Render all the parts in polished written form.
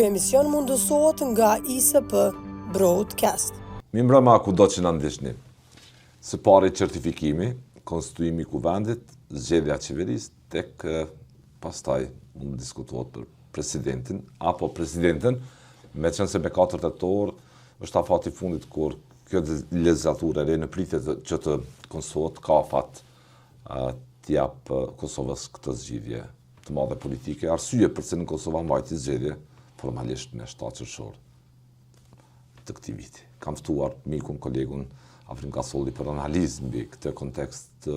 Ky emision mundësohet nga ISP Broadcast. Mi mbrëma kudo që na ndiqni. Së pari certifikimi, konstituimi i kuvendit, zgjedhja e qeverisë, tek pastaj mund të diskutohet për presidentin apo presidenten, meqense me 4 tetor është afati i fundit kur kjo legislaturë e re në pritje që të konstituohet ka afat të jap Kosovës këtë zgjidhje të madhe politike, arsye pse në Kosovë mbajti zgjedhje formalisht me 7 qershor të këtij viti. Kam ftuar mikun, kolegun Afrim Kasolli për analizë mbi këtë kontekst të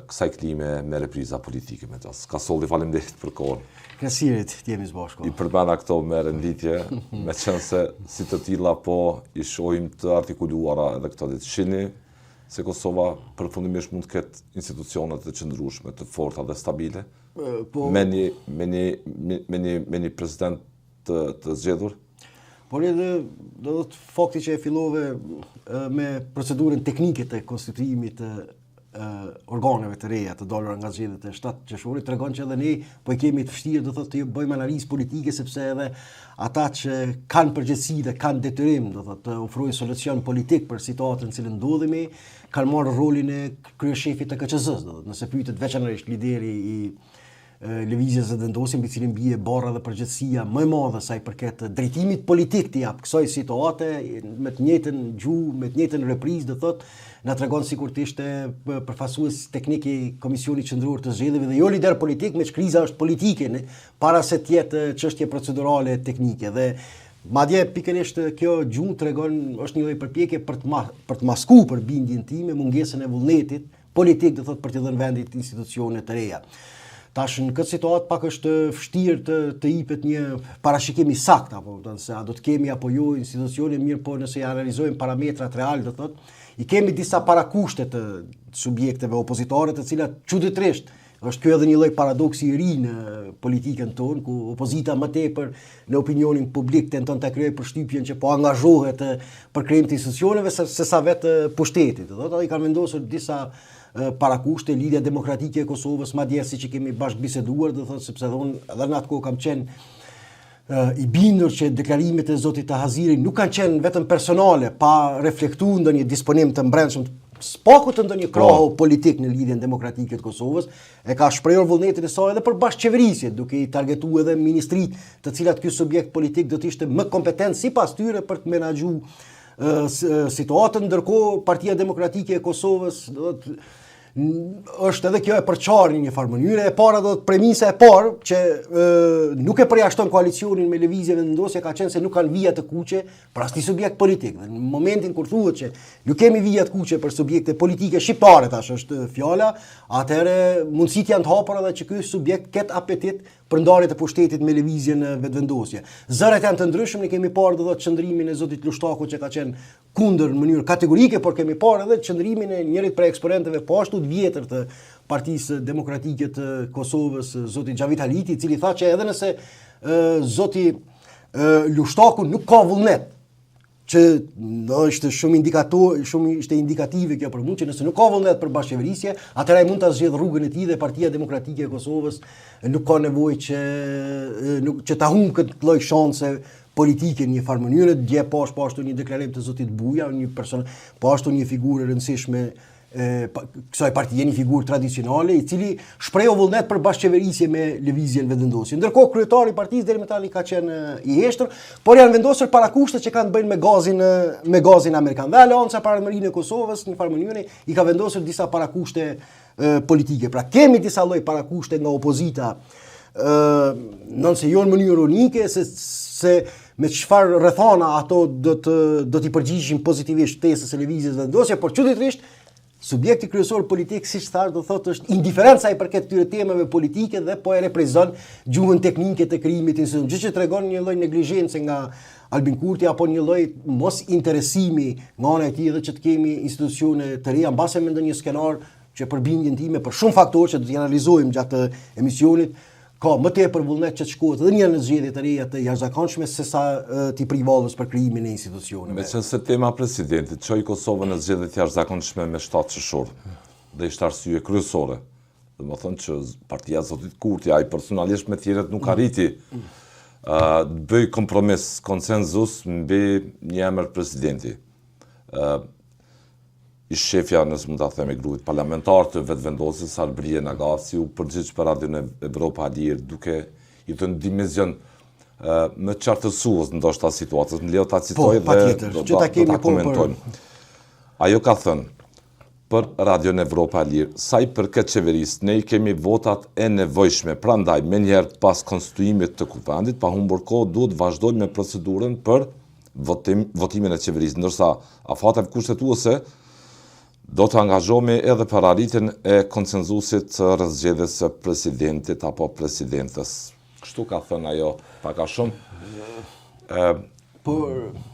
kësaj klime me repriza politike me tas. Kasolli, faleminderit për kohën. Kësirit, t'jemi së bashku. I përbena këto me renditje, me qenë se si të tilla po i shohim të artikuluara edhe këto ditë. Shihni se Kosova përfundimisht mund të ketë institucione të qëndrueshme, të forta dhe stabile, me një president të zgjedhur. Por edhe do të fakti që e fillove me procedurën teknike të konstituimit të organeve të reja të dalura nga zgjedhjet e 7 qershorit tregon që edhe ne po i kemi të vështirë do thotë të bëjmë analizë politike, sepse edhe ata që kanë përgjegjësi dhe kanë detyrim do thotë të ofrojnë solucion politik për situatën në cilën ndodhemi, kanë marrë rolin e kryeshefit të KQZ-s, do thotë nëse pyetet veçanërisht lideri i lëvizjes së vendosjes mbi cilin bie barra dhe përgjegjësia më e madhe sa i përket drejtimit politik të jap kësaj situate me të njëjtën gjuhë, me të njëjtën reprizë, do thotë na tregon sikur të ishte përfaqësues teknik i Komisionit Qendror të Zgjedhjeve dhe jo lider politik, me që kriza është politike, para se të jetë çështje procedurale teknike. Dhe madje pikërisht kjo gjuhë tregon është një lloj përpjekje për të maskuar për bindjen time mungesën e vullnetit politik, do thotë për të dhënë vendit institucione të reja. Tash në këtë situatë pak është vështirë të jepet një parashikim i saktë, apo se a do të kemi apo jo institucione, mirë po nëse ja analizojmë parametrat real, do thotë, i kemi disa parakushte të subjekteve opozitare, të cilat çuditërisht është kjo edhe një lloj paradoksi i ri në politikën tonë, ku opozita më tepër në opinionin publik tenton ta krijojë përshtypjen që po angazhohet për krijimin e institucioneve se sa vetë pushtetit. Do thotë ai kanë vendosur disa parakushte, lidhja demokratike e Kosovës, madje siç kemi bashkë biseduar, do thotë sepse edhe në atë kohë kam qenë i bindur që deklarimet e zotit Tahaziri nuk kanë qenë vetëm personale, pa reflektuar ndonjë disponim të brendshëm, spaku të ndonjë krahu politik në lidhjen demokratike të Kosovës, e ka shprehur vullnetin e saj edhe për bashkëqeverisje, duke i targetuar edhe ministrit, të cilat ky subjekt politik do të ishte më kompetent sipas tyre për të menaxhuar situatën, ndërkohë Partia Demokratike e Kosovës është edhe kjo e përçarë në një farë mënyrë. E para do të premisa e parë që nuk e përjashton koalicionin me lëvizje vendosje ka qenë se nuk kanë vija të kuqe për asnjë subjekt politik. Dhe në momentin kur thuhet që nuk kemi vija të kuqe për subjekte politike shqiptare, tash është fjala, atëherë mundësitë janë të hapura edhe që ky subjekt ketë apetit për ndarje të pushtetit me lëvizjen vetvendosje. Zërat janë të ndryshëm, ne kemi parë do thotë çndrimin e zotit Lushtaku që ka qenë kundër në mënyrë kategorike, por kemi parë edhe çndrimin e njërit prej eksponentëve po ashtu të vjetër të Partisë Demokratike të Kosovës, zoti Xhavit Haliti, i cili tha që edhe nëse zoti Lushtaku nuk ka vullnet, që është shumë ishte indikative kjo për mua, që nëse nuk ka vullnet për bashkëqeverisje, atëherë ai mund ta zgjedh rrugën e tij dhe Partia Demokratike e Kosovës nuk ka nevojë që ta humbë këtë lloj shanse politike në një farë mënyrë. Dje po ashtu një deklarim të zotit Buja, një person, po ashtu një figurë e rëndësishme kësaj partie, një figurë tradicionale i cili shprehu vullnet për bashkëqeverisje me lëvizjen vendosje. Ndërkohë kryetari i partisë deri më tani ka qenë i heshtër, por janë vendosur parakushtet që kanë të bëjnë me gazin amerikan. Dhe Aleanca Paramërinë e Kosovës në një farë mënyrë i ka vendosur disa parakushte politike. Pra kemi disa lloj parakushte nga opozita, nëse jo në mënyrë unike, se me çfarë rrethana ato do t'i përgjigjeshin pozitivisht ftesës së lëvizjes vendosje, por çuditërisht subjekti kryesor politik, siç thash, do thotë është indiferenca i përket këtyre temave politike dhe po e reprezon gjuhën teknike të krijimit të institucionit, gjë që tregon një lloj neglizhence nga Albin Kurti apo një lloj mos interesimi nga ana e tij edhe që të kemi institucione të reja, mbase me ndonjë skenar që për bindjen time për shumë faktorë që do t'i analizojmë gjatë emisionit, ka më tepër vullnet që të shkohet edhe një në zgjedhje të reja të jashtëzakonshme se sa t'i privallës për krijimin e institucioneve. Meqense tema presidentit çoi Kosovën në zgjedhje të jashtëzakonshme me 7 qershor, dhe ishte arsye kryesore. Domethënë që partia zotit Kurti, ai personalisht me tjerët nuk arriti bëj kompromis, konsenzus mbi një emër presidenti. I shefja, nësë mund të themi, grupit parlamentar të vetëvendosis Arbrije Nagaci u përgjigj për Radion Evropa Lirë duke i të në dimenzion më qartësues ndoshta situatës. Më lejo ta citoj dhe do ta komentojmë. Ajo ka thënë për Radion Evropa Lirë, sa i përket qeverisë, ne i kemi votat e nevojshme, prandaj menjëherë pas konstituimit të kuvendit, pa humbur kohë duhet vazhdojmë me procedurën për votimin e qeverisë, ndërsa afatet kushtetuese do të angazhohemi edhe për arritjen e konsenzusit rreth zgjedhjes së presidentit apo presidentes. Kështu ka thënë ajo pak a shumë.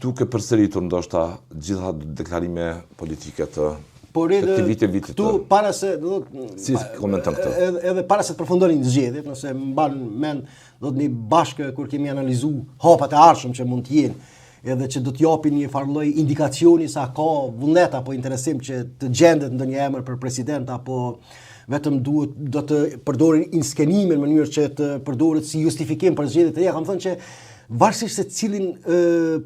Duke përsëritur ndoshta gjitha deklarime politike të këtij viti tu para se si komenton këtë. Edhe para se të përfundonin zgjedhjet, nëse mban mend do të një bashkë kur kemi analizuar hapat e ardhshëm që mund të jenë, edhe që do të japin një farë lloj indikacioni sa ka vullnet apo interesim që të gjendet ndonjë emër për president apo vetëm do të përdorin inskenimin në mënyrë që të përdoret si justifikim për zgjedhjet e reja. Kam thënë që varësisht se cilin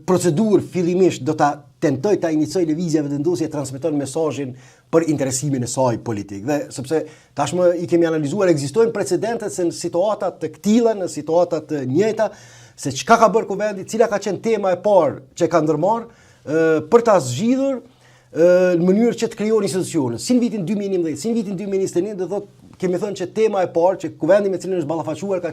procedurë fillimisht do ta tentoj ta inicoj lëvizja vendosje transmeton mesazhin për interesimin e saj politik. Dhe sepse tashmë i kemi analizuar, ekzistojnë precedentet se në situata të këtilla, në situata të njëjta, se çka ka bërë kuvendi, cila ka qenë tema e parë që ka ndërmarrë për ta zgjidhur në mënyrë që të krijohen institucione. Si në vitin 2011, si në vitin 2021, do thotë kemi thënë që tema e parë që kuvendi me cilën është ballafaquar ka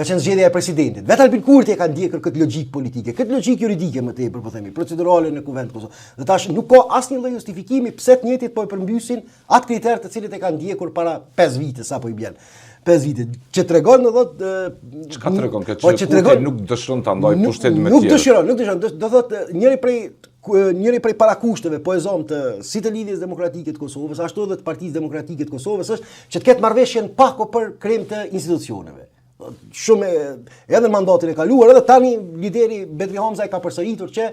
qenë zgjedhja e presidentit. Vetë Albin Kurti e ka ndjekur këtë logjik politike, këtë logjik juridike më tepër po themi, procedurale në kuvend Kosovë. Dhe tash nuk ka asnjë lloj justifikimi pse të njëjtit po e përmbysin atë kriter të cilët e kanë ndjekur para 5 vite sapo i bjen. 5 vite, që tregon do thotë çka tregon këtë që nuk dëshiron ta ndaj pushtetin me tjerë. Nuk dëshiron, do thotë njëri prej parakushteve po e zom të si të lidhjes demokratike të Kosovës, ashtu edhe të Partisë Demokratike të Kosovës është që të ketë marrëveshjen pako për krim të institucioneve. Shumë edhe në mandatin e kaluar, edhe tani lideri Bedri Hamza e ka përsëritur që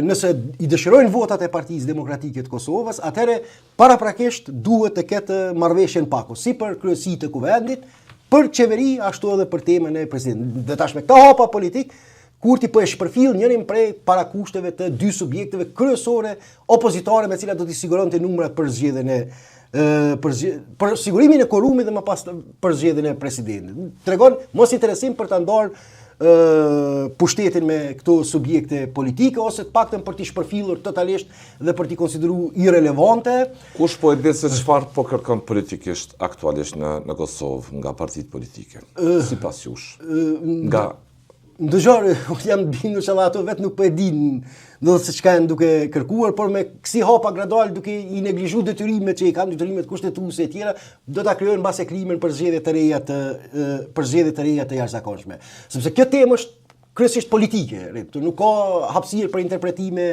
nëse i dëshirojnë votat e Partisë Demokratike të Kosovës, atëherë paraprakisht duhet të ketë marrëveshjen pako, si për kryesi të kuvendit, për qeveri, ashtu edhe për temën e presidentit. Dhe tash me këta hapa politik, Kurti po e shpërfill njërin prej parakushteve të dy subjekteve kryesore opozitare me cilat do t'i siguronte numrat për zgjedhjen për sigurimin e korumit dhe më pas për zgjedhjen e presidentit. Tregon mos interesim për ta ndarë pushtetin me këto subjekte politike ose të paktën për t'i shpërfillur totalisht dhe për t'i konsideruar irrelevante. Kush po e di se çfarë po kërkon politikisht aktualisht në Kosovë nga partitë politike? Sipas jush. Nga ndëgjor, jam bindur se ato vetë nuk po e din do se çka janë duke kërkuar, por me kësi hapa gradual duke i neglizhuar detyrimet që i kanë, detyrimet kushtetuese e tjera, do ta krijojnë mbase klimën për zgjedhje të reja të jashtëzakonshme. Sepse kjo temë është kryesisht politike, nuk ka hapësirë për interpretime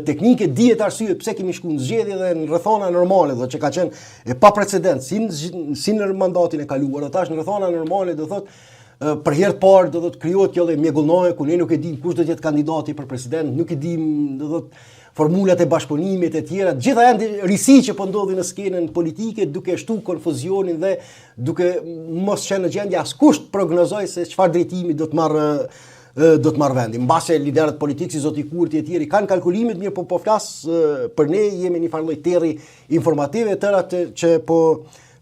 teknike, dihet arsye pse kemi shkuar në zgjedhje dhe në rrethana normale, do që ka qenë e paprecedent si në mandatin e kaluar, tash në rrethana normale do thotë për herë të parë do të krijohet kjo mjegullnoje ku ne nuk e dim kush do të jetë kandidati për president, nuk e dim do të formulat e bashkëpunimit e tjera. Gjitha janë risi që po ndodhin në skenën politike duke shtu konfuzionin dhe duke mos qenë në gjendje askush të prognozoj se çfarë drejtimi do të marrë vendi. Mbase liderët politikë si zoti Kurti e tjerë kanë kalkulimet mirë, po flas për ne jemi një farë lloj terri informative tëra që po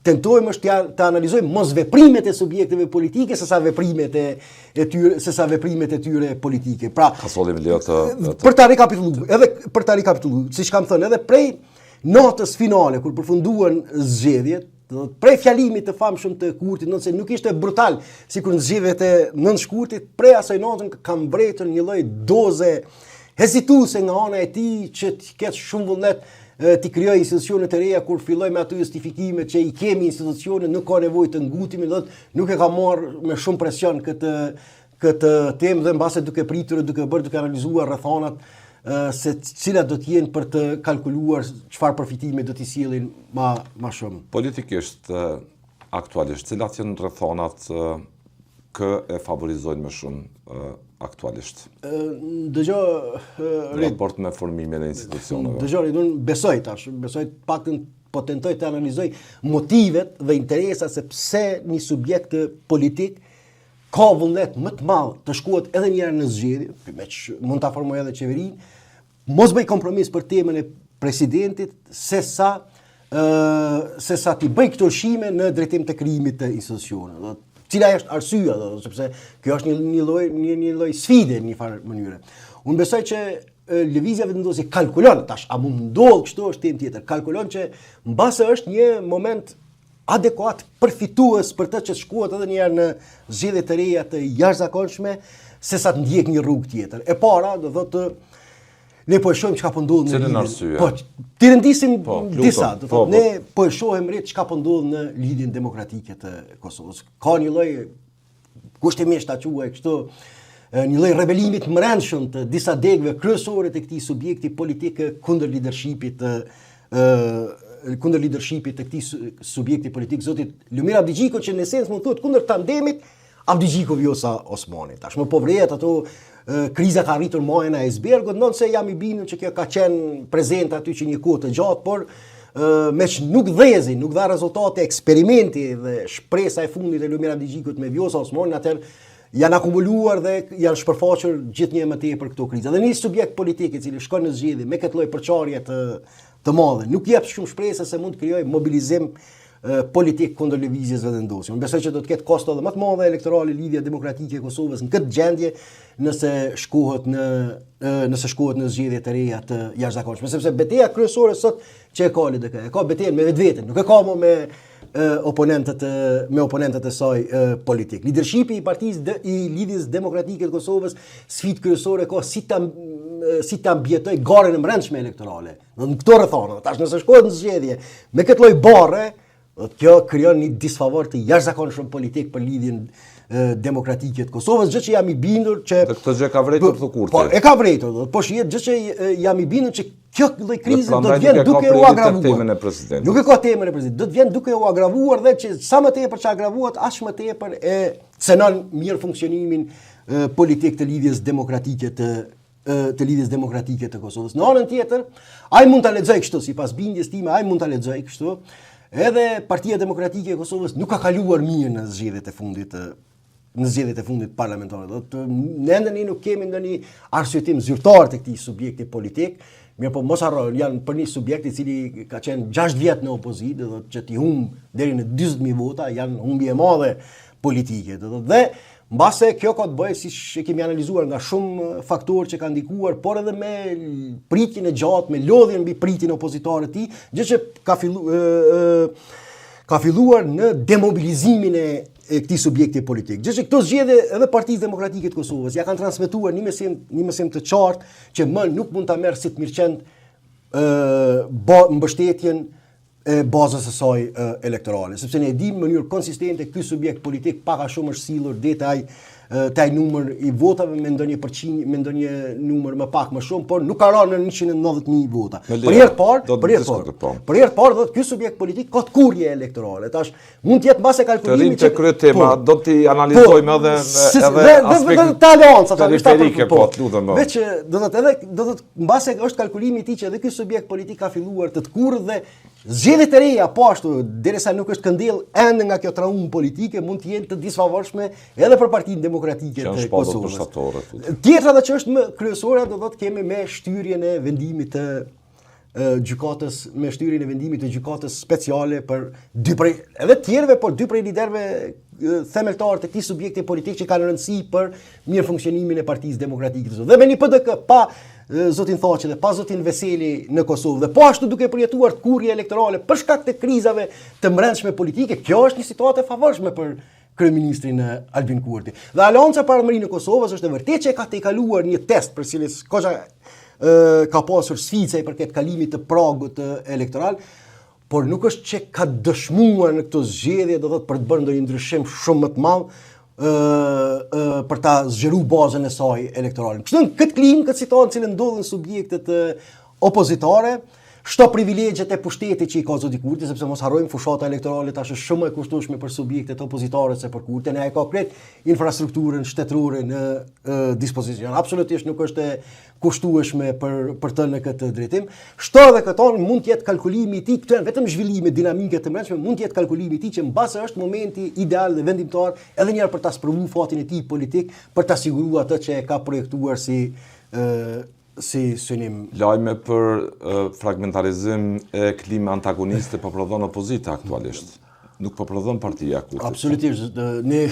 tentojmë është të analizojmë mos veprimet e subjekteve politike sesa veprimet e tyre politike. Pra, për ta rekapitulluar, siç kam thënë, edhe prej notës finale kur përfunduan zgjedhjet, prej fjalimit të famshëm të Kurtit, nëse nuk ishte brutal sikur në zgjedhjet e 9 shkurtit, prej asaj notën ka mbretër një lloj doze hezituese nga ana e tij që të ketë shumë vullnet t'i krijoj institucione të reja kur filloj me ato justifikime që i kemi institucione, nuk ka nevojë të ngutemi, nuk e ka marrë me shumë presion këtë temë dhe mbase duke pritur, duke analizuar rrethanat se cilat do të jenë për të kalkuluar çfarë përfitime do t'i sjellin më shumë. Politikisht aktualisht cilat janë rrethanat kë e favorizojnë më shumë aktualisht? Raport me formimin e institucioneve. Unë besoj paktën po tentoj të analizoj motivet dhe interesat se pse një subjekt politik ka vullnet më të madh të shkohet edhe një herë në zgjedhje, me që mund ta formojë edhe qeverinë, mos bëj kompromis për temën e presidentit, se sa ti bëj këto shime në drejtim të krijimit të institucione. Cila është arsyeja, sepse kjo është një lloj sfide në një farë mënyre. Unë besoj që lëvizja vendosje kalkulon, tash a mund ndodh kështu është temë tjetër, kalkulon që mbase është një moment adekuat përfitues për të që shkohet edhe një herë në zgjedhje të reja të jashtëzakonshme, se sa të ndjek një rrugë tjetër. E para do thotë ne po e shohim çka po ndodh në lidhjen. Po, ti rendisim disa, do thotë ne po e shohim rrit çka po ndodh në lidhjen demokratike të Kosovës. Ka një lloj kushtimisht ta quaj kështu, një lloj rebelimi të mbrëmshëm të disa degëve kryesore të këtij subjekti politik kundër leadershipit të këtij subjekti politik, zotit Lumir Abdigjiko, që në esencë mund thuhet kundër tandemit Abdigjiko Vjosa Osmani. Tash më po vrehet ato kriza ka arritur majën e icebergut, nëse jam i bindur që kjo ka qenë prezente aty që një kohë të gjatë, por me që nuk dha rezultate eksperimenti dhe shpresa e fundit e Lumir Abdigjikut me Vjosa Osmani, atëherë janë akumuluar dhe janë shpërfaqur gjithnjë më tepër këto kriza. Dhe një subjekt politik i cili shkon në zgjedhje me këtë lloj përçarje të madhe, nuk jep shumë shpresë se mund të krijojë mobilizim politik kundër lëvizjes vendosje. Unë besoj që do të ketë kosto edhe më të mëdha elektorale lidhja demokratike e Kosovës në këtë gjendje nëse shkohet në zgjedhje të reja të jashtëzakonshme, sepse betejë kryesore sot që e ka LDK, e ka betejën me vetveten, nuk e ka më me oponentët e saj politik. Leadershipi i partisë i lidhjes demokratike të Kosovës, sfidë kryesore ka si ta mbjetoj garën e brendshme elektorale. Në këto rrethana, tash nëse shkohet në zgjedhje me këtë lloj barre, kjo krijon një disfavor të jashtëzakonshëm politik për lidhjen demokratike të Kosovës, gjë që jam i bindur që këtë gjë ka vërejtur të kurrë. Po, e ka vërejtur, po shihet gjë që jam i bindur që kjo lloj krize do të vjen duke u agravuar. Nuk e ka temën e presidentit, do të vjen duke u agravuar dhe që sa më tepër që agravuat, aq më tepër e cenon mirë funksionimin politik të lidhjes demokratike të Kosovës. Në anën tjetër, ai mund ta lexoj kështu, sipas bindjes time, ai mund ta lexoj kështu. Edhe Partia Demokratike e Kosovës nuk ka kaluar mirë në zgjedhjet e fundit parlamentare. Ne nuk kemi ndonjë arsyetim zyrtar të këtij subjekti politik, mirë po mos harro, janë për një subjekt i cili ka qenë 6 vjet në opozitë, do të që ti humb deri në 40.000 vota, janë humbje e madhe politike, dhe mbase kjo ka të bëjë, siç e kemi analizuar, nga shumë faktorë që kanë ndikuar, por edhe me pritjen e gjatë, me lodhjen mbi pritjen opozitare të tij, gjë që ka filluar në demobilizimin e këtij subjekti politik. Gjë që këto zgjedhje edhe Partisë Demokratike të Kosovës ja kanë transmetuar një mesim të qartë që më nuk mund ta merr si të mirëqend mbështetjen e bazës së saj elektorale, sepse ne e dimë në mënyrë konsistente ky subjekt politik pak a shumë është sillur deri te ai numër i votave me ndonjë numër më pak më shumë, por nuk ka rënë në 190.000 vota. Për herë të parë do të ky subjekt politik ka të kurrje elektorale. Tash mund të jetë mbase kalkulimi që kryet tema, do t'i analizojmë edhe aspektin aleanca periferike, po, lutem. Veç do të mbase është kalkulimi i tij që edhe ky subjekt politik ka filluar të kurrë dhe zgjedhjet e reja po ashtu, derisa nuk është këndell ende nga kjo traumë politike, mund të jenë të disfavorshme edhe për Partinë Demokratike të Kosovës. Tjetra dhe që është më kryesore do të kemi me shtyrjen e vendimit të gjykatës, me shtyrjen e vendimit të gjykatës speciale për dy prej edhe tjerëve, por dy prej liderëve themeltar të këtij subjekti politik që kanë rëndësi për mirë funksionimin e Partisë Demokratike të Kosovës. Dhe me një PDK pa zotin Thaçi dhe pa zotin Veseli në Kosovë dhe po ashtu duke përjetuar të kurrje elektorale për shkak të krizave të brendshme politike, kjo është një situatë e favorshme për kryeministrin Albin Kurti. Dhe Aleanca për Ardhmërinë e Kosovës është e vërtetë që ka tejkaluar një test për cilin ka pasur sfida i përket kalimit të pragut elektoral, por nuk është që ka dëshmuar në këto zgjedhje do thotë për të bërë ndonjë ndryshim shumë më të madh për ta zgjeruar bazën e saj elektorale. Kështu në këtë klimë, këtë situatë në cilën ndodhen subjektet opozitare, shto privilegjet e pushtetit që i ka zoti Kurti, sepse mos harrojmë fushata elektorale tash është shumë e kushtueshme për subjektet opozitare se për Kurtin, ai ka krejt infrastrukturën shtetërore në dispozicion. Absolutisht nuk është e kushtueshme për të në këtë drejtim. Shto edhe këton mund të jetë kalkulimi i tij, këto janë vetëm zhvillime dinamike të brendshme, mund të jetë kalkulimi i tij që mbase është momenti ideal dhe vendimtar edhe një herë për ta sprovuar fatin e tij politik, për ta siguruar atë që e ka projektuar si synim. Lajme për fragmentarizim e klime antagoniste po prodhon opozita aktualisht. Nuk po prodhon partia Kurtit. Absolutisht. Ne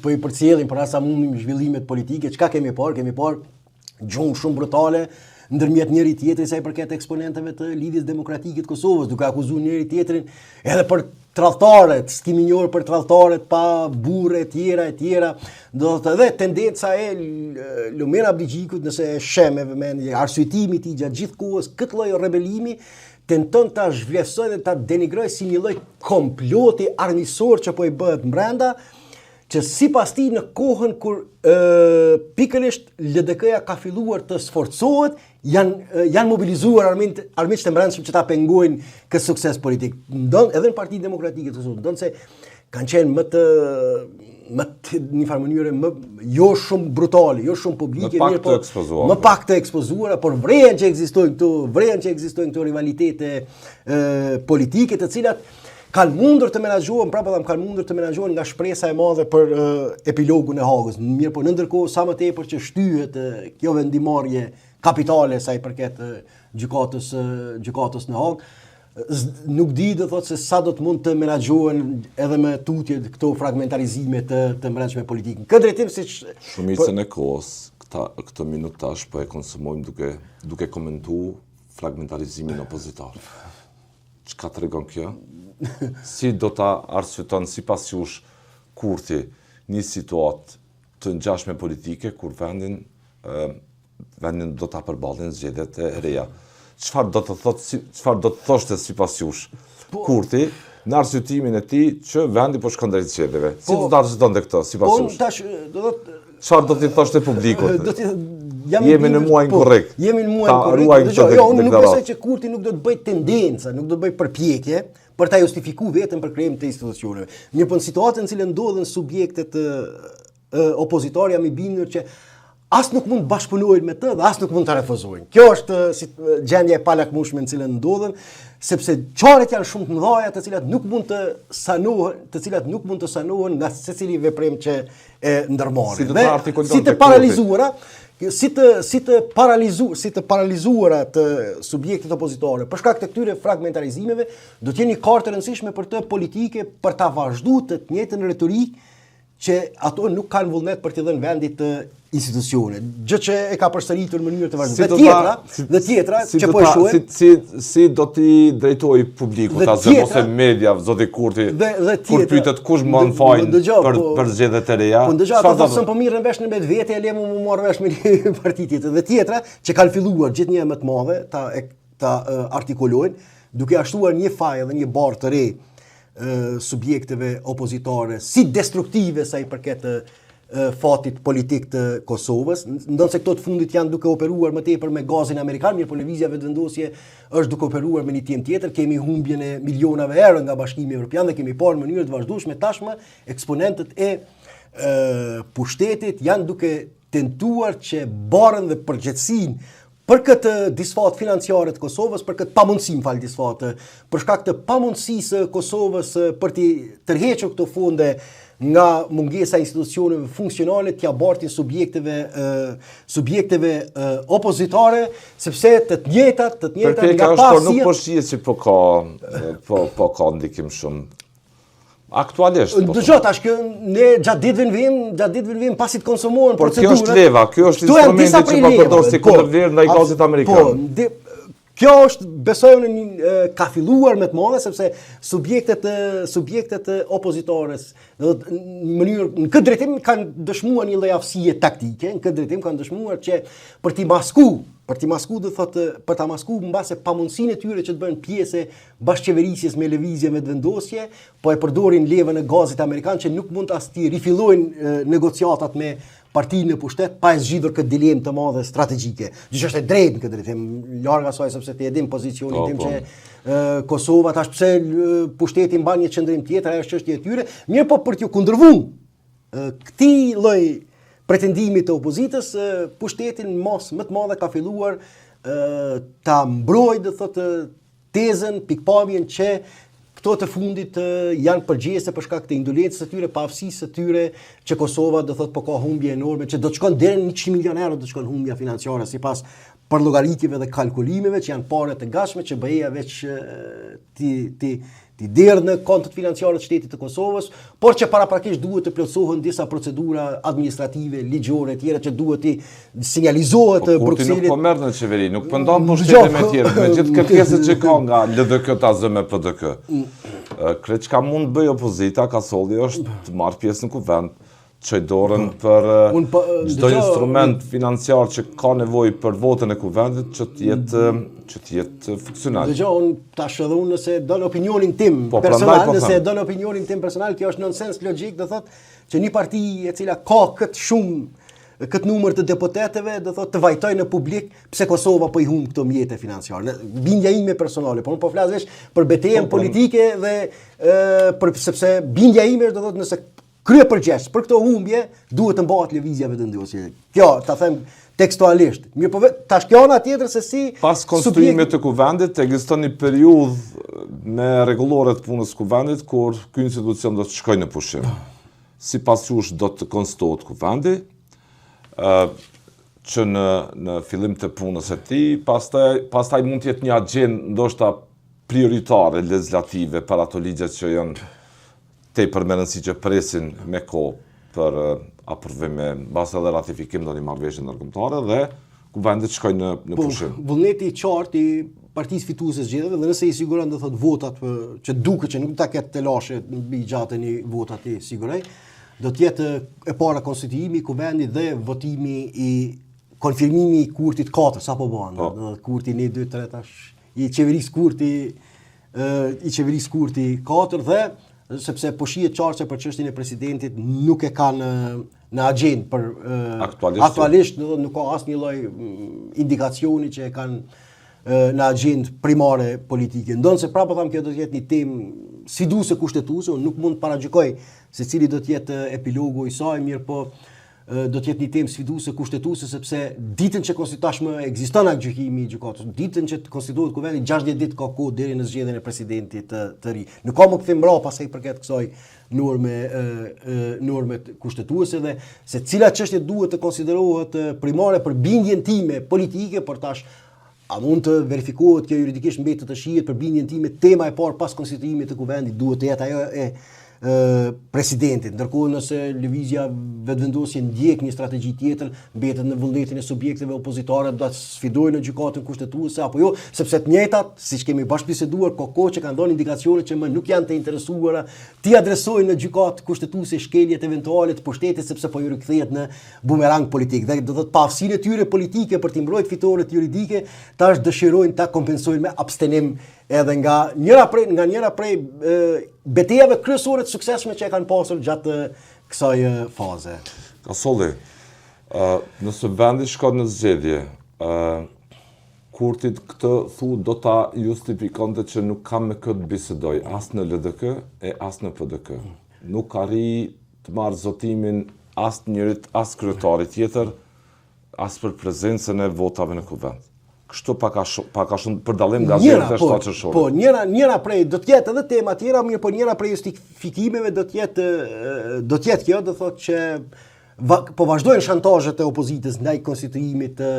po i përcjellim para sa mundim zhvillimet politike. Çka kemi parë? Kemi parë gjumë shumë brutale ndërmjet njëri tjetrit sa i përket eksponentëve të lidhjes demokratike të Kosovës, duke akuzuar njëri tjetrin edhe për tradhtarët, skiminjor për tradhtarët pa burre e tjera. Do të edhe tendenca e Lumena Abdigjikut, nëse e shem me vëmendje arsyetimi i tij gjatë gjithë kohës, këtë lloj rebelimi tenton ta zhvlerësoj dhe ta denigroj si një lloj komploti armisor që po i bëhet brenda, që sipas tij në kohën kur pikërisht LDK-ja ka filluar të sforcohet, janë mobilizuar armiqtë e brendshëm që ta pengojnë këtë sukses politik. Edhe në Partinë Demokratike të Kosovës, ndonë se kanë qenë më të një farë mënyrë jo shumë brutale, jo shumë publike, më pak të ekspozuara, por vrehen që ekzistojnë këto rivalitete politike, të cilat kanë mundur të menaxhohen, kanë mundur të menaxhohen nga shpresa e madhe për epilogun e Hagës. Mirë, po në ndërkohë sa më tepër që shtyhet kjo vendimarrje kapitale sa i përket gjykatës në Hagë, nuk di do thotë se sa do të mund të menaxhohen edhe me tutje këto fragmentarizime të brendshme politike. Këtë drejtim siç shumicën e kohës këtë minutash po e konsumojmë duke komentuar fragmentarizimin opozitar. Çka tregon kjo? Si do ta arsyeton sipas jush Kurti një situatë të ngjashme politike kur vendin do ta përballin zgjedhjet e reja. Çfarë do të thoshte sipas jush Kurti në arsyetimin e tij që vendi po shkon drejt zgjedhjeve? Si do ta arsyetonte këtë sipas jush? Çfarë do t'i thoshte publikut? Jemi në muajin korrekt. Jemi në muajin korrekt. Unë nuk besoj që Kurti nuk do të bëj tendenca, nuk do të bëj përpjekje për ta justifikuar veten për krijimin të institucioneve. Një në situatën në cilën ndodhen subjektet opozitare jam i bindur që as nuk mund të bashkëpunojnë me të dhe as nuk mund të refuzojnë. Kjo është gjendja e palakmueshme në cilën ndodhen, sepse çaret janë shumë të mëdha të cilat nuk mund të sanohen nga secili veprim që e ndërmarrin. Si të paralizuara, si të paralizuara të subjektet opozitare për shkak të këtyre fragmentarizimeve, do të jenë një kartë e rëndësishme për të politike për ta vazhduar të njëjtën retorikë që ato nuk kanë vullnet për të dhënë vendit të institucione. Gjë që e ka përsëritur në mënyrë të vazhdueshme. Dhe tjetra që po e shohim. Si do t'i drejtoj publikut, asë ose media, zoti Kurti, kur pyetet kush më në fajin për zgjedhjet e reja. Po ndëgjo ato thonë po mirë vesh në vetvete, e lemu më marr vesh me një parti tjetër. Dhe tjetra që kanë filluar gjithnjë më të madhe ta artikulojnë, duke ashtuar një faj dhe një barë të re subjekteve opozitare si destruktive sa i përket fatit politik të Kosovës, ndonse këto të fundit janë duke operuar më tepër me gazin amerikan, mirë po lëvizja vetëvendosje është duke operuar me një temë tjetër, kemi humbjen e milionave euro nga Bashkimi Evropian dhe kemi parë në mënyrë të vazhdueshme tashmë eksponentët e pushtetit janë duke tentuar që barën dhe përgjegjësinë për këtë disfat financiare të Kosovës, për këtë pamundësi, për shkak të pamundësisë Kosovës për të tërhequr këto fonde nga mungesa e institucioneve funksionale t'ia bartin subjekteve opozitare, sepse të njëjtat nga pasia. Nuk po shihet se po ka ndikim shumë. Aktualisht. Dëgjoj tash që ne gjatë ditëve vim pasi të konsumohen procedura. Por kjo është leva, kjo është instrumenti që po përdor si kundërvlerë ndaj gazit amerikan. Kjo është besoj unë ka filluar me të madhe sepse subjektet opozitores në këtë drejtim kanë dëshmuar një lloj aftësie taktike, në këtë drejtim kanë dëshmuar që për të masku mbase pamundësinë e tyre që të bëhen pjesë bashkëqeverisjes me lëvizje me vendosje, po e përdorin levën e gazit amerikan që nuk mund as të rifillojnë negociatat me partinë në pushtet pa e zgjidhur këtë dilemë të madhe strategjike. Gjë është e drejtë në këtë drejtim, larg asaj sepse ti e din pozicionin tim që Kosova tash pse pushteti mban një qendrim tjetër, ajo është çështje e tyre, mirë po për t'ju kundërvun këtij lloj pretendimit të opozitës, pushtetin më të madhe ka filluar ta mbrojë, do thotë, tezën, pikpamjen që këto të fundit janë përgjese për shkak të indolencës së tyre, paaftësisë së tyre, që Kosova do thotë po ka humbje enorme, që do të shkon deri në 100 milionë euro do të shkon humbja financiare sipas për llogaritjeve dhe kalkulimeve që janë pare të gatshme që BE-ja veç ti derë në kontët financiare të shtetit të Kosovës, por që paraprakisht duhet të plotësohen disa procedura administrative, ligjore tjera që duhet të sinjalizohet Kurti nuk po merr në qeveri, nuk po ndon pushtetin me tjerë, me gjithë kërkesat që ka nga LDK ta zë me PDK. Kreç ka mund të bëj opozita, ka solli është të marrë pjesë në kuvend, çoj dorën për çdo instrument financiar që ka nevojë për votën e kuvendit që të jetë funksional. Dëgjoj, unë tash edhe unë nëse don opinionin tim personal, nëse don opinionin tim personal, kjo është nonsens logjik, do thotë që një parti e cila ka këtë numër të deputetëve, do thotë të vajtojë në publik pse Kosova po i humb këto mjete financiare. Bindja ime personale, por unë po flas veç për betejën politike dhe sepse bindja ime është, do thotë, nëse krye përgjegjës për këto humbje duhet të mbahet lëvizja vendosje. Kjo ta them tekstualisht. Mirë po tash kjo ana tjetër se si pas konstruimit të kuvendit ekziston një periudhë me rregullore të punës kuvendit kur ky institucion do të shkojë në pushim. Sipas jush do të konstohet kuvendi, që në fillim të punës së tij, pastaj mund të jetë një agjendë ndoshta prioritare legislative për ato ligje që janë tepër me rëndësi që presin me kohë për aprovim mbas edhe ratifikim ndonjë marrëveshje ndërkombëtare dhe kuvendit shkojnë në pushim. Vullneti i qartë i partisë fituese zgjedhjeve dhe nëse i siguron do thotë votat që duket që nuk ta ketë të lashe mbi gjatën e votat i siguroj, do të jetë e para konstituimi i kuvendit dhe votimi i konfirmimi i kurtit 4 sapo bën. Kurti 1 2 3 tash i qeverisë kurti 4 dhe sepse po shihet qartë për çështjen e presidentit nuk e kanë në agjendë për aktualisht nuk ka asnjë lloj indikacioni që e kanë në agjendë primare politike. Ndonse prapë them kjo do të jetë një temë siduese kushtetuese, unë nuk mund të paragjykoj se cili do të jetë epilogu i saj, mirë po do të jetë një temë sfiduese kushtetuese sepse ditën që tashmë ekziston gjykimi i gjykatës, ditën që konstituohet kuvendi 60 ditë ka kohë deri në zgjedhjen e presidentit të ri. Nuk ka më kthim mbrapa pasaj përket kësaj norme kushtetuese dhe se cila çështje duhet të konsiderohet primare për bindjen time politike, por tash a mund të verifikohet kjo juridikisht mbetet të shihet për bindjen time, tema e parë pas konstituimit të kuvendit duhet të jetë ajo e presidentit, ndërkohë nëse lëvizja vetëvendosje ndjek një strategji tjetër, mbetet në vullnetin e subjekteve opozitare do ta sfidojnë në gjykatën kushtetuese apo jo, sepse të njëjtat, siç kemi bashkëbiseduar, ka kohë që kanë dhënë indikacione që më nuk janë të interesuara ti adresojnë në gjykatë kushtetuese shkeljet eventuale të pushtetit sepse po ju rikthehet në bumerang politik. Dhe do të thotë paaftësinë e tyre politike për të mbrojtur fitoret juridike, tash dëshirojnë ta kompensojnë me abstenim edhe nga njëra prej betejave kryesore të suksesshme që e kanë pasur gjatë kësaj faze. Kasolli, nëse vendi shkon në zgjedhje, kurtit këtë do ta justifikonte që nuk ka me këtë bisedoj as në LDK e as në PDK. Nuk arri të marrë zotimin as njërit, as kryetarit tjetër, as për prezencën e votave në kuvend. Kështu pak a shumë për dallim nga zgjedhjet e shtatërore. Po, njëra prej do të jetë edhe tema tjera, mirë po njëra prej justifikimeve do të jetë kjo, do thotë që po vazhdojnë shantazhet e opozitës ndaj konstituimit të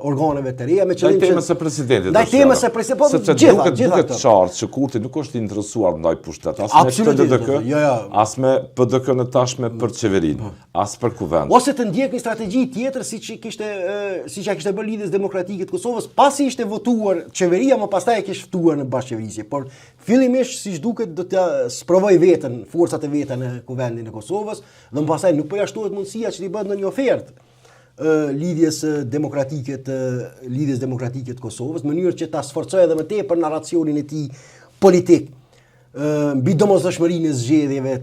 organeve të reja me qëllim ndaj temës së presidentit. Ndaj temës së presidentit, po duket qartë që kurti nuk është interesuar ndaj pushtet, as me PDK, as me PDK në tashme për qeverinë, as për kuvend. Ose të ndjek një strategji tjetër siç ja kishte bërë Lidhjes Demokratike të Kosovës, pasi ishte votuar qeveria, më pastaj e kishte ftuar në bashkëqeverisje. Por fillimisht siç duket do të sprovoj veten, forcat e veta në kuvendin e Kosovës, dhe më pastaj nuk po jashtohet mundësia që t'i bëhet në një ofertë lidhjes demokratike të Kosovës, në mënyrë që ta sforcojë edhe më tepër narracionin e tij politik. mbi domosdoshmërinë e zgjedhjeve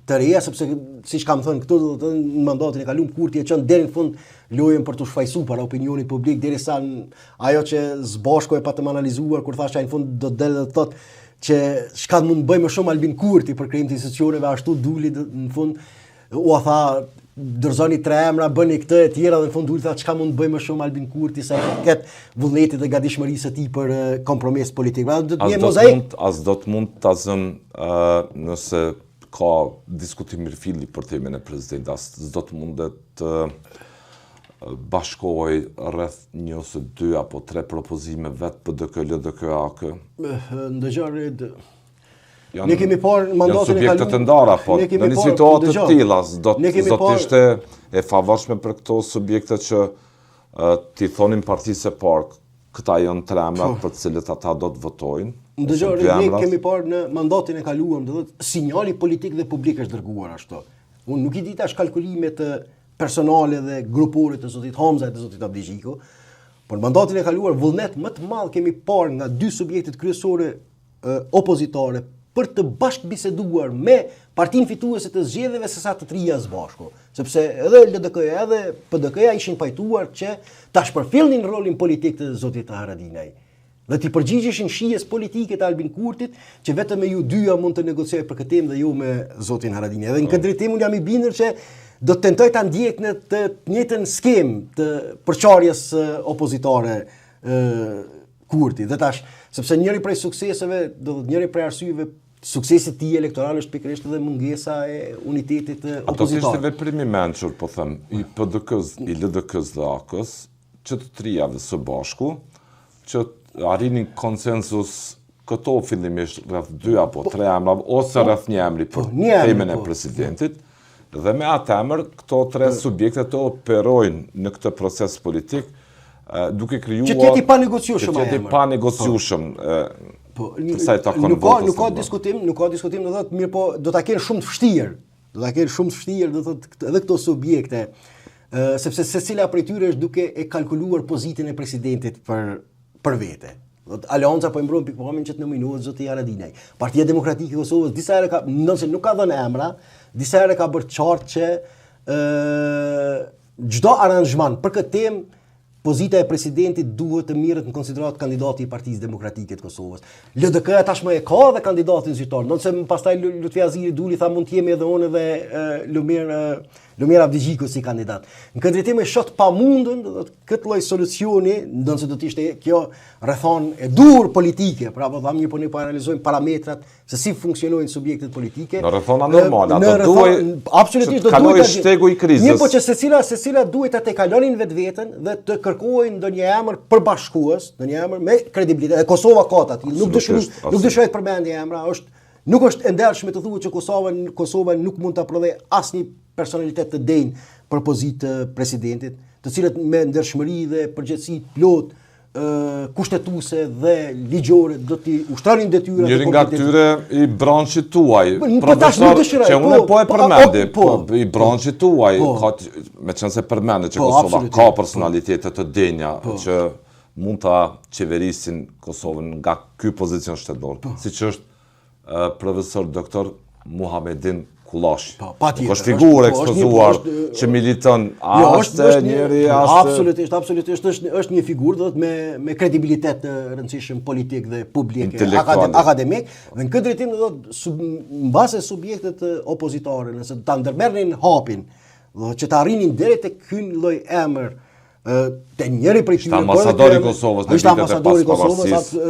të reja, sepse siç kam thënë këtu do të në mandatin e kaluar Kurti e çon deri në fund lojën për të shfaqsuar para opinionit publik derisa ajo që Zbashko e pa të analizuar kur thashë ai në fund do të delë të thotë që çka mund të bëjmë më shumë Albin Kurti për krijim të institucioneve ashtu duli në fund u tha dërzoni 3 emra, bëni këtë e tjera dhe në fund duli tha çka mund të bëjmë më shumë Albin Kurti sa i ket vullnetit dhe gatishmërisë së tij për kompromis politik. As do të mund ta zëm nëse ka diskutim mirëfilli për temën e presidentit, as do të mundet të bashkohej rreth 1 ose 2 apo 3 propozime vetë PDK, LDK, AK. Ndëgjore, ne kemi parë mandatin e kaluar. Subjekte të ndara, po në një situatë të tilla do të ishte e favorshme për këto subjekte që t'i thonin partisë së parë këta janë 3 emra për të cilët ata do të votojnë. Ndëgjore, ne kemi parë në mandatin e kaluar, do të thotë sinjali politik dhe publik është dërguar ashtu. Unë nuk i di tash kalkulimet personale dhe grupore të zotit Hamza e të zotit Abdigjiko, por mandatin e kaluar vullnet më të madh kemi parë nga 2 subjektet kryesore opozitare për të bashkëbiseduar me partinë fituese të zgjedhjeve se sa të trija Zbashko, sepse edhe LDK-ja edhe PDK-ja ishin pajtuar që ta shpërfillnin rolin politik të zotit Haradinaj dhe t'i përgjigjeshin shijes politike të Albin Kurtit që vetëm me ju dyja mund të negocioj për këtë temë dhe jo me zotin Haradinaj. Dhe në këtë drejtim unë jam i bindur që do të tentoj ta ndjek në të njëjtën skemë të përçarjes opozitare Kurti. Dhe tash, sepse njëri prej sukseseve, njëri prej arsyeve suksesit tij elektoral është pikërisht edhe mungesa e unitetit opozitar. Ato kishte veprim i mençur, po them, i PDK-s, i LDK-s dhe AK-s, që të trijave së bashku, që arrinin konsensus këto fillimisht rreth 2 apo 3 emra ose rreth 1 emri për temën e presidentit. Dhe me atë emër, këto 3 subjekte të operojnë në këtë proces politik, duke krijuar... Që t'jeti pa negociushëm Që t'jeti pa negociushëm, përsa i takon votës. Nuk ka diskutim, do thotë mirë, po do ta kenë shumë të vështirë. Do ta kenë shumë të vështirë, do thotë edhe këto subjekte, sepse secila prej tyre është duke e kalkuluar pozitën e presidentit për vete. Aleanca po e mbron pikpamjen që të nominohet zoti Haradinaj. Partia Demokratike e Kosovës disa herë nëse nuk ka dhënë emra, disa herë ka bërë qartë që çdo aranzhman për këtë temë pozita e presidentit duhet të mirët në konsiderat kandidati i Partisë Demokratike të Kosovës. LDK tashmë e ka dhe kandidatin zyrtar, nëse pastaj Lutfi Aziri duli tha mund të jemi edhe unë dhe Lumir Abdigjiko si kandidat. Në këtë drejtim e shoh pamundën këtë lloj solucioni, ndonse do të ishte kjo rrethon e dur politike, pra po thamë po ne po analizojmë parametrat se si funksionojnë subjektet politike. Në rrethona normale, ato duhet absolutisht do duhet shtegu i krizës. Mirë, po që secila duhet ta tekalonin vetveten dhe të kërkojnë ndonjë emër përbashkues, ndonjë emër me kredibilitet. Kosova ka atë, nuk dëshirohet përmendje emra, nuk është e ndershme të thuhet që Kosova nuk mund ta prodhej asnjë personalitet të denjë për pozitë të presidentit, të cilët me ndershmëri dhe përgjegjësi plot kushtetuese dhe ligjore do t'i ushtronin detyrat. Njëri nga këtyre i branshit tuaj, profesor, që unë po e përmendi, i branshit tuaj, meqense përmendë që Kosova ka personalitete të denja që mund ta qeverisin Kosovën nga ky pozicion shtetor, siç është profesor doktor Muhamedin Kullashi. Është figurë ekspozuar që militon njëri absolutisht është një figurë do të me kredibilitet të rëndësishëm politik dhe publik akademik. Dhe në këtë drejtim do të mbase subjektet opozitare nëse ta ndërmerrnin hapin, që të arrinin deri tek ky lloj emër te njëri prej tyre. Ambasadori i Kosovës në vitet e pavarësisë.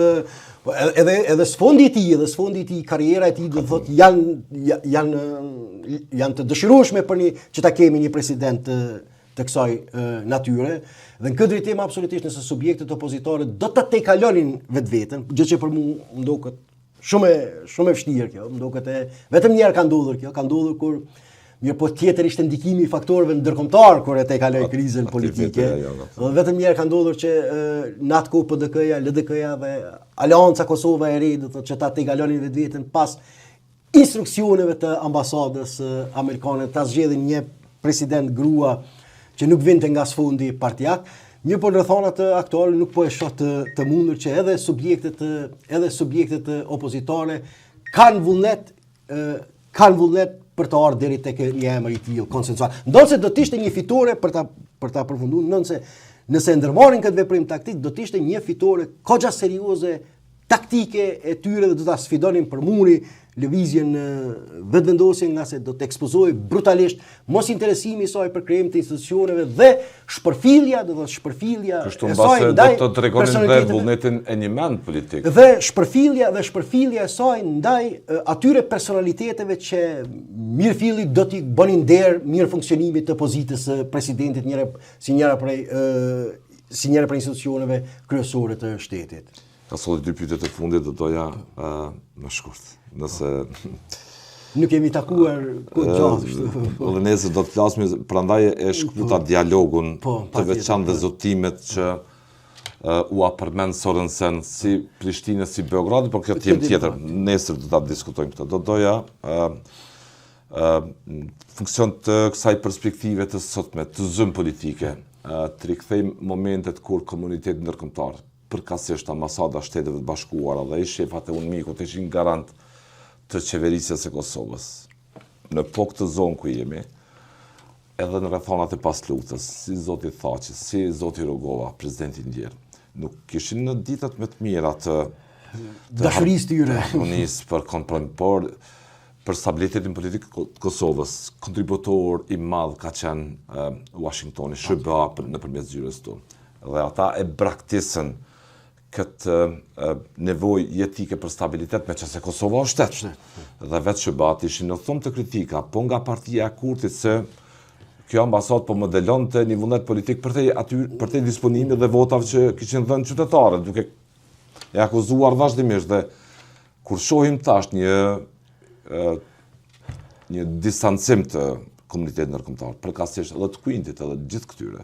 Edhe sfondi i tij, karriera e tij do thotë janë të dëshirueshme për që ta kemi një president të kësaj natyre. Dhe në këtë drejtim absolutisht nëse subjektet opozitare do ta tekalonin vetveten, gjë që për mua ndoket shumë e vështirë kjo, ndoket vetëm një herë ka ndodhur kjo, ka ndodhur kur mirë po tjetër ishte ndikimi i faktorëve ndërkombëtar kur e tekaloi krizën politike. Vetëm një herë ka ndodhur që në atë kohë PDK-ja, LDK-ja dhe Aleanca Kosova e Re do thotë që ta tekalonin vetveten pas instruksioneve të ambasadës amerikane ta zgjedhin një president grua që nuk vinte nga sfondi partijak. Mirë po në rrethonat aktuale nuk po e shoh të mundur që edhe subjektet opozitare kanë vullnet për të ardhur deri tek një emër i tillë konsensual. Ndonse do të ishte një fitore për ta përfunduar, nëse ndërmarrin këtë veprim taktik, do të ishte një fitore goxha serioze taktike e tyre dhe do ta sfidonin për muri lëvizjen vetëvendosje, nga se do të ekspozojë brutalisht mos interesimi i saj për krijim të institucioneve dhe shpërfillja kështu mbase do të tregonin dhe vullnetin e një mend politik. Dhe shpërfillja e saj ndaj atyre personaliteteve që mirëfilli do t'i bënin nder mirë funksionimit të pozitës së presidentit si njëra prej institucioneve kryesore të shtetit. Ka solli dy pyetje të fundit do doja më shkurt. Nëse nuk kemi takuar kohë gjatë. Dhe nesër do të flasim, prandaj e shkruta dialogun të veçantë dhe zotimet që u përmend Sorensen si Prishtinë si Beogradi, por kjo temë tjetër. Nesër do ta diskutojmë këtë. Do doja funksion të kësaj perspektive të sotme, të zëm politike, të rikthejmë momentet kur komuniteti ndërkombëtar, përkatësisht ambasada Shteteve të Bashkuara dhe shefat e UNMIK-ut ishin garant të qeverisjes së Kosovës. Në po këtë zonë ku jemi, edhe në rrethonat e paslutës, si zoti Thaçi, si zoti Rogova, presidenti Ndjer, nuk kishin në ditët më të mira të dashurisë tyre, për kompromis, por për stabilitetin politik të Kosovës, kontributor i madh ka qenë Washingtoni, SBA nëpërmjet zyrës tonë. Dhe ata e braktisën këtë nevojë jetike për stabilitet, me qëse Kosova është shtet. Dhe vetë SBA ishin në thumë të kritika, po nga partia e Kurtit se kjo ambasadë po modelonte një vullnet politik për te disponimi dhe votave që kishin dhënë qytetarët, duke e akuzuar vazhdimisht. Dhe kur shohim tash një distancim të komunitetit ndërkombëtar, përkatësisht edhe të Kuintit edhe gjithë këtyre,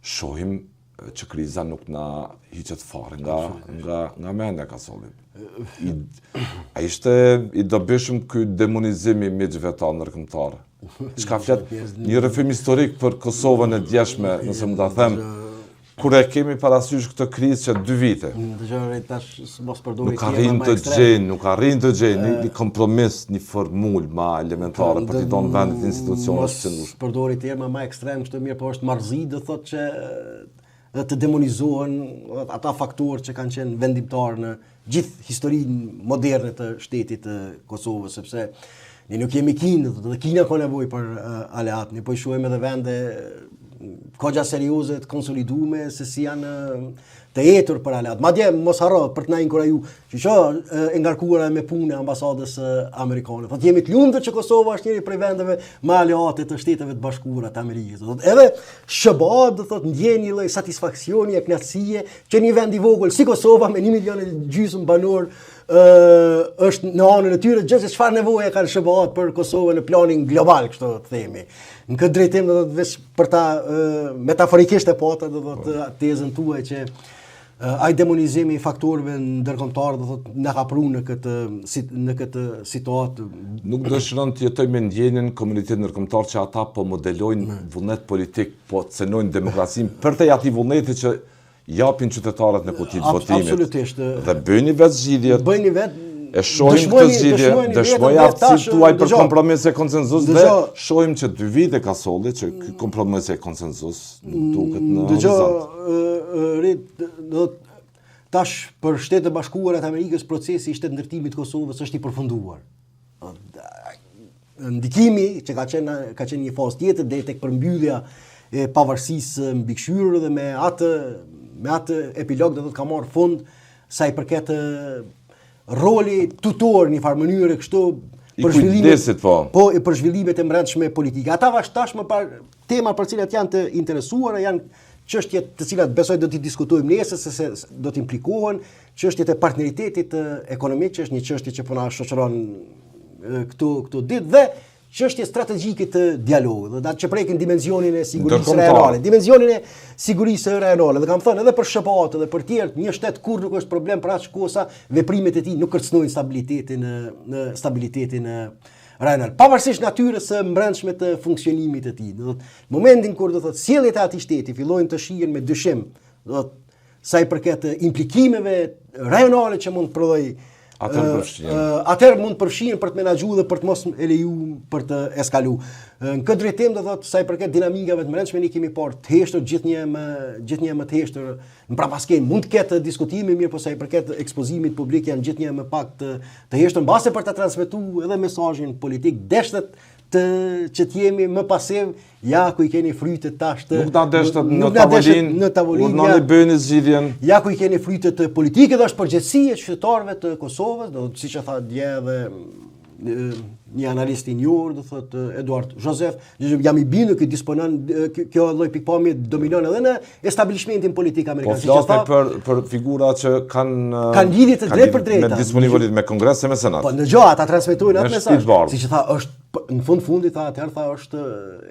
shohim që kriza nuk na hiqet fare nga mendja ka solli. Ai ishte i dobishëm ky demonizim i miqve tanë ndërkombëtar. Çka flet një rrëfim historik për Kosovën e djeshme, nëse mund ta them, kur e kemi parasysh këtë krizë që 2 vite. Nuk arrin të gjejnë një kompromis, një formulë ma elementare për t'i dhënë vendit institucionet që nuk. Përdori terma ma ekstrem, kështu mirë, po është marrëzi, do thotë që të demonizohen ata faktorë që kanë qenë vendimtar në gjithë historinë moderne të shtetit të Kosovës, sepse ne nuk jemi Kinë, dhe Kina ka nevojë për aleat, ne po i shohim edhe vende goxha serioze të konsolidume se si janë të etur për aleat. Madje mos harro për të na inkuraju, që e ngarkuara me punë ambasadës amerikane. Thotë jemi të lumtur që Kosova është njëri prej vendeve me aleate të Shteteve të Bashkuara të Amerikës. Thotë edhe SBA do thotë ndjen një lloj satisfaksioni e kënaqësie që një vend i vogël si Kosova me 1,5 milion banor është në anën e tyre, gjithë çfarë nevoje kanë SBA për Kosovën në planin global, kështu të themi. Në këtë drejtim do të vesh për ta metaforikisht e pata do të tezën tuaj që ai demonizimi i faktorëve ndërkombëtar do thotë na ka prunë në këtë situatë. Nuk dëshiron të jetoj me ndjenjen komunitetit ndërkombëtar që ata po modelojnë vullnet politik, po cenojnë demokracinë për te atij vullneti që japin qytetarët në kutit votimit. Absolutisht. Dhe bëjni vetë zgjidhjet. Bëjni vetë. E shohim këtë zgjidhje, dëshmoj aftësi tuaj për kompromis e konsenzus dhe shohim që 2 vite ka solli që ky kompromis e konsenzus nuk duket në horizont. Tash për Shtetet e Bashkuara të Amerikës procesi i shtetëndërtimit të Kosovës është i përfunduar. Ndikimi që ka qenë një fazë tjetër deri tek përmbyllja e pavarësisë mbikëqyrë dhe me atë epilog do të ka marrë fund sa i përket roli tutor në farë mënyrë kështu për zhvillimet e brendshme politike. Ata tashmë tema për cilat janë të interesuara janë çështje të cilat besoj do t'i diskutojmë nesër se do të implikohen çështjet e partneritetit ekonomik, që është një çështje që po na shoqëron këtu ditë dhe çështje strategjike të dialogut, dhe që prekin dimensionin e sigurisë rajonale. Dimensionin e sigurisë rajonale. Dhe kam thënë edhe për SBA-t dhe për tjerë, një shtet kur nuk është problem për aq kohë sa veprimet e tij nuk kërcënojnë stabilitetin rajonal. Pavarësisht natyrës së brendshme të funksionimit të tij. Do thotë, momentin kur do thotë sjelljet e atij shteti fillojnë të shihen me dyshim, do thotë sa i përket implikimeve rajonale që mund të prodhojë Atëherë mund përfshihen për të menaxhuar dhe për të mos e leju për të eskalu. Në këtë drejtim do thotë sa i përket dinamikave të brendshme ne kemi parë të heshtër gjithnjë më të heshtër. Në prapaskenë mund të ketë diskutime mirë, por sa i përket ekspozimit publik janë gjithnjë më pak të heshtër mbase për ta transmetuar edhe mesazhin politik deshtet që të jemi më pasiv, ja ku i keni frytet tash të... Nuk na deshtet në tavolinë, urnani bëni zgjidhjen. Ja ku i keni frytet politike dhe është përgjegjësi e qytetarëve të Kosovës, do të siç e tha dje edhe një analist i njohur, do thotë Eduard Joseph, jam i bindur që disponon kjo lloj pikpamje dominon edhe në establishmentin politik amerikan. Po flasme për figura që kanë lidhje të drejtë për drejtë me disponibilitet me Kongres e me Senat. Po ndëgjoj, ata transmetojnë atë mesazh. Siç e tha, është në fundit tha është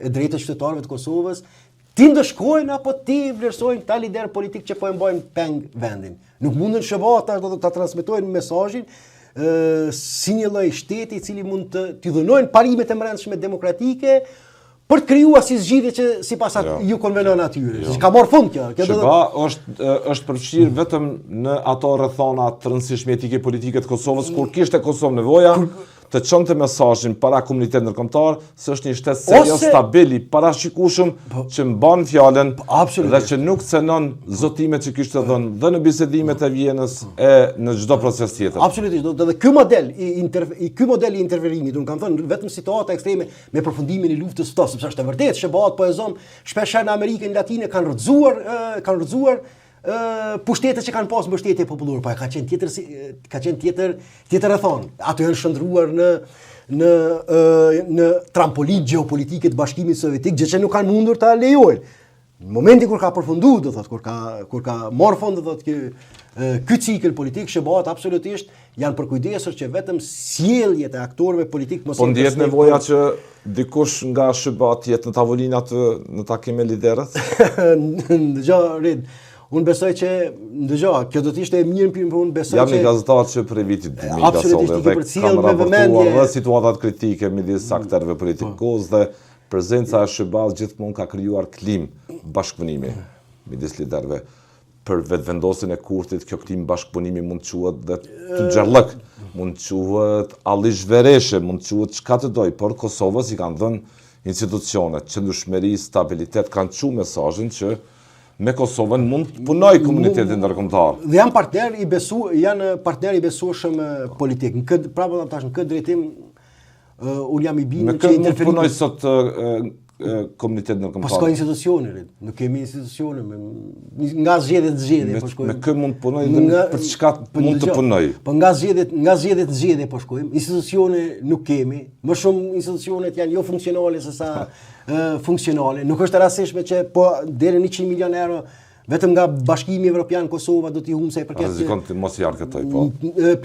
e drejtë e qytetarëve të Kosovës. Ti ndëshkojnë apo ti vlerësojnë ta lider politik që po e mbajnë peng vendin. Nuk mundën shëbata do ta transmetojnë mesazhin si një lloj shteti i cili mund t'i dhënojnë parimet e brendshme demokratike për të krijuar si zgjidhje që sipas ju konvenon atyre. Siç ka marrë fund kjo. Është përfshirë vetëm në ato rrethona të rëndësishme etike politike të Kosovës kur kishte Kosovë nevoja të çonte mesazhin para komunitetit ndërkombëtar se është një shtet serioz, stabil, i parashikueshëm që mban fjalën dhe që nuk cënon zotimet që kishte dhënë dhe në bisedimet e Vjenës e në çdo proces tjetër. Absolutisht. Dhe ky model i interverimit, unë kam thënë vetëm situata ekstreme me përfundimin e luftës së sepse është e vërtetë shëbat po e zon shpesh në Amerikën Latine kanë rrëzuar pushtetet që kanë pas mbështetje popullore, po ka qenë tjetër rrethon. Ato janë shndruar në trampolin gjeopolitike të Bashkimit Sovjetik, gjë që nuk kanë mundur ta lejojnë. Në momentin kur ka përfunduar, do thotë kur ka marrë fund, do thotë ky cikël politik, shëbat absolutisht janë përkujdesur që vetëm sjelljet e aktorëve politik mos po ndihet nevoja që dikush nga shëbat jetë në tavolinë atë në takim me liderët. Dëgjoj, unë besoj që kjo do të ishte e mirë, por unë besoj jam një gazetar që për vitit 2000 kam raportuar dhe situatat kritike midis aktorëve politikos dhe prezenca e SHBA-s gjithmonë ka krijuar klimë bashkëpunimi midis liderëve. Për vetëvendosjen e Kurtit, kjo klimë bashkëpunimi mund të quhet dhe të xherllëk, mund të quhet allizhvereshe, mund të quhet çka të doj, por Kosovës i kanë dhënë institucionet, qëndrueshmëri, stabilitet, kanë çuar mesazhin që me Kosovën mund të punoj komuniteti ndërkombëtar. Dhe janë partner i besueshëm politik. Në këtë drejtim unë jam i bindur që interferim. Me punoj sot komunitet ndërkombëtar. Po s'ka institucione, nuk kemi institucione nga zgjedhje të zgjedhje po shkojmë. Me kë mund të punoj dhe për çka mund të punoj. Po nga zgjedhje të zgjedhje po shkojmë. Institucione nuk kemi. Më shumë institucionet janë jo funksionale se sa funksionale. Nuk është e rastishme që po deri në 100 milion euro vetëm nga Bashkimi Evropian Kosova do t'i humbë sa i përket rrezikon të mos i arkëtoj po.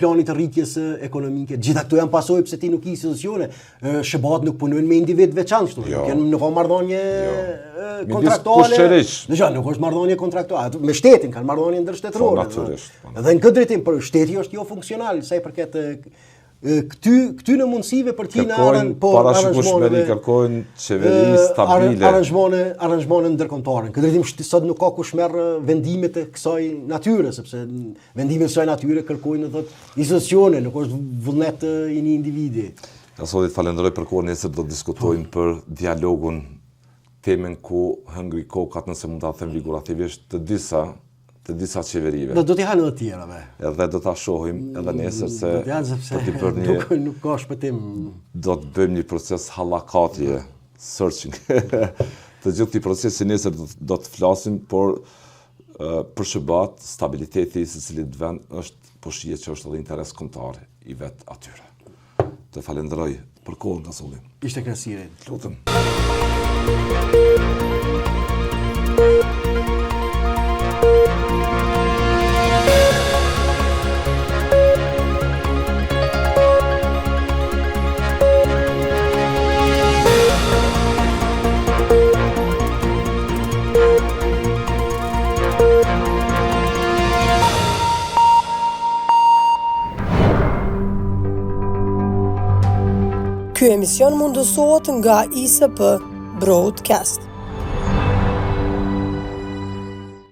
Planit të rritjes ekonomike. Gjitha këto janë pasojë pse ti nuk ke institucione. SHBA-t nuk punojnë me individ veçantë këtu. Nuk ka marrëdhënie kontraktuale. Dëgjoj, nuk është marrëdhënie kontraktuale. Me shtetin kanë marrëdhënie ndërshtetërore. Dhe në këtë drejtim për shteti është jo funksional sa i përket këty në mundësive për ti në parashikueshmëri, kërkojnë qeveri stabile. Aranzhmone ndërkombëtare. Këtë drejtim sot nuk ka kush merr vendimet e kësaj natyre, sepse vendimet e kësaj natyre kërkojnë institucione, nuk është vullnet i një individi. Sotit falenderoj për kohën, nesër do të diskutojmë për dialogun, temen ku hëngri kokat, nëse mund ta them figurativisht, të disa qeverive. Do t'i hanë edhe tjerave. Edhe do t'a shohim edhe nesër se nuk ka shpëtim. Do të bëjmë një proces hallakatje, searching. Të gjithë këtij procesi nesër do të flasim, por për SHBA-t, stabiliteti i secilit vend është po shihet që është edhe interes kombëtar i vet atyre. Të falenderoj për kohën nga solli. Ishte kënaqësi. Lutem. Ky emision mundësohet nga ISP Broadcast.